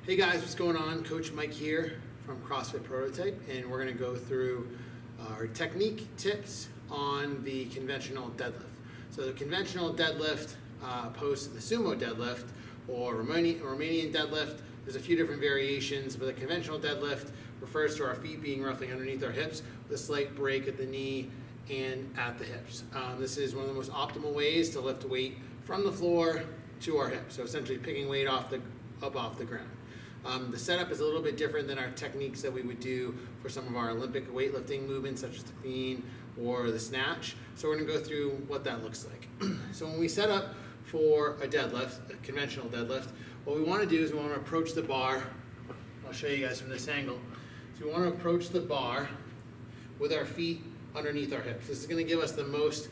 Hey guys, what's going on? Coach Mike here from CrossFit Prototype, and we're going to go through our technique tips on the conventional deadlift. So the conventional deadlift opposed to the sumo deadlift or Romanian deadlift, there's a few different variations, but the conventional deadlift refers to our feet being roughly underneath our hips with a slight break at the knee and at the hips. This is one of the most optimal ways to lift weight from the floor to our hips, so essentially picking weight up off the ground. The setup is a little bit different than our techniques that we would do for some of our Olympic weightlifting movements, such as the clean or the snatch. So we're going to go through what that looks like. So when we set up for a deadlift, a conventional deadlift, what we want to do is we want to approach the bar. I'll show you guys from this angle. So we want to approach the bar with our feet underneath our hips. This is going to give us the most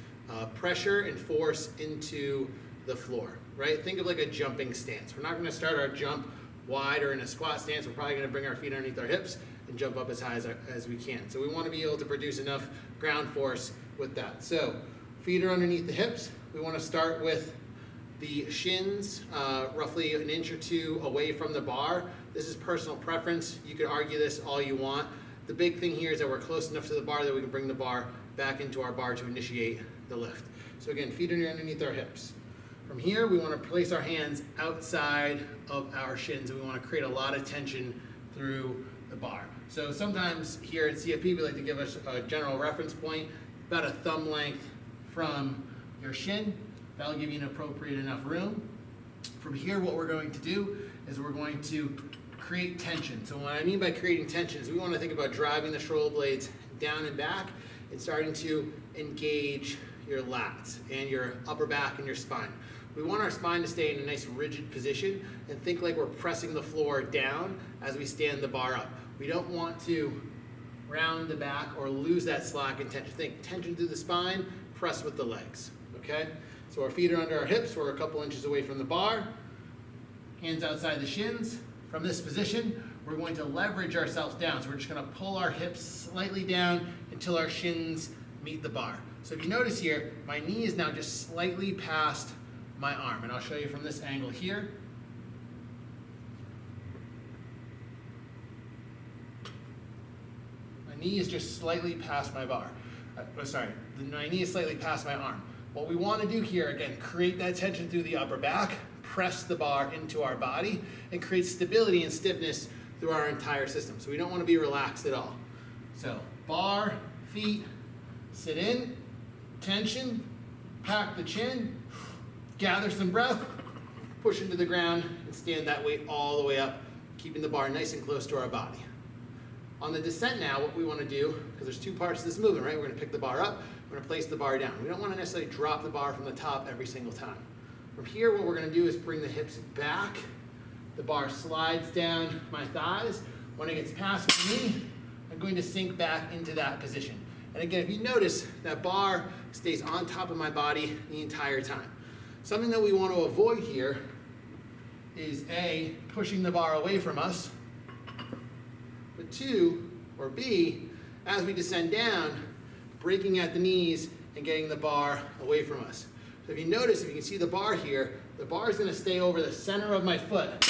pressure and force into the floor, right? Think of like a jumping stance. We're not going to start our jump wide or in a squat stance. We're probably going to bring our feet underneath our hips and jump up as high as we can. So we want to be able to produce enough ground force with that. So feet are underneath the hips. We want to start with the shins roughly an inch or two away from the bar. This is personal preference. You could argue this all you want. The big thing here is that we're close enough to the bar that we can bring the bar back into our bar to initiate the lift. So again, feet are underneath our hips. From here, we want to place our hands outside of our shins, and we want to create a lot of tension through the bar. So sometimes here at CFP, we like to give us a general reference point, about a thumb length from your shin. That'll give you an appropriate enough room. From here, what we're going to do is we're going to create tension. So what I mean by creating tension is we want to think about driving the shoulder blades down and back and starting to engage your lats and your upper back and your spine. We want our spine to stay in a nice rigid position and think like we're pressing the floor down as we stand the bar up. We don't want to round the back or lose that slack and tension. Think tension through the spine, press with the legs, okay? So our feet are under our hips, we're a couple inches away from the bar, hands outside the shins. From this position, we're going to leverage ourselves down. So we're just gonna pull our hips slightly down until our shins meet the bar. So if you notice here, my knee is now just slightly past my arm, and I'll show you from this angle here. My knee is just slightly past my bar. My knee is slightly past my arm. What we want to do here, again, create that tension through the upper back, press the bar into our body, and create stability and stiffness through our entire system. So we don't want to be relaxed at all. So bar, feet, sit in, tension, pack the chin, gather some breath, push into the ground, and stand that weight all the way up, keeping the bar nice and close to our body. On the descent now, what we want to do, because there's two parts to this movement, right? We're going to pick the bar up, we're going to place the bar down. We don't want to necessarily drop the bar from the top every single time. From here, what we're going to do is bring the hips back. The bar slides down my thighs. When it gets past my knee, I'm going to sink back into that position. And again, if you notice, that bar stays on top of my body the entire time. Something that we want to avoid here is A, pushing the bar away from us, but two, or B, as we descend down, breaking at the knees and getting the bar away from us. So if you notice, if you can see the bar here, the bar is going to stay over the center of my foot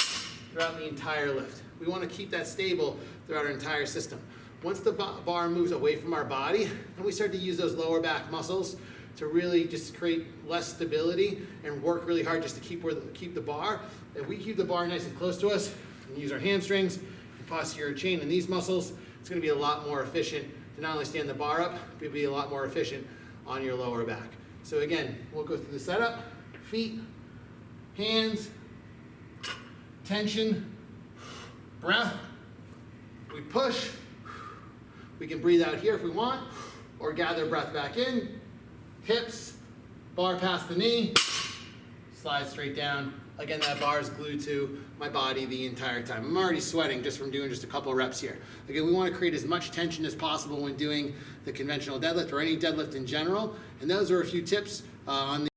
throughout the entire lift. We want to keep that stable throughout our entire system. Once the bar moves away from our body, then we start to use those lower back muscles to really just create less stability and work really hard just to keep the bar. If we keep the bar nice and close to us and use our hamstrings, and posterior chain and these muscles, it's going to be a lot more efficient to not only stand the bar up, but be a lot more efficient on your lower back. So again, we'll go through the setup, feet, hands, tension, breath, we push, we can breathe out here if we want, or gather breath back in, hips, bar past the knee, slide straight down. Again, that bar is glued to my body the entire time. I'm already sweating just from doing just a couple of reps here. Again, we want to create as much tension as possible when doing the conventional deadlift or any deadlift in general. And those are a few tips on the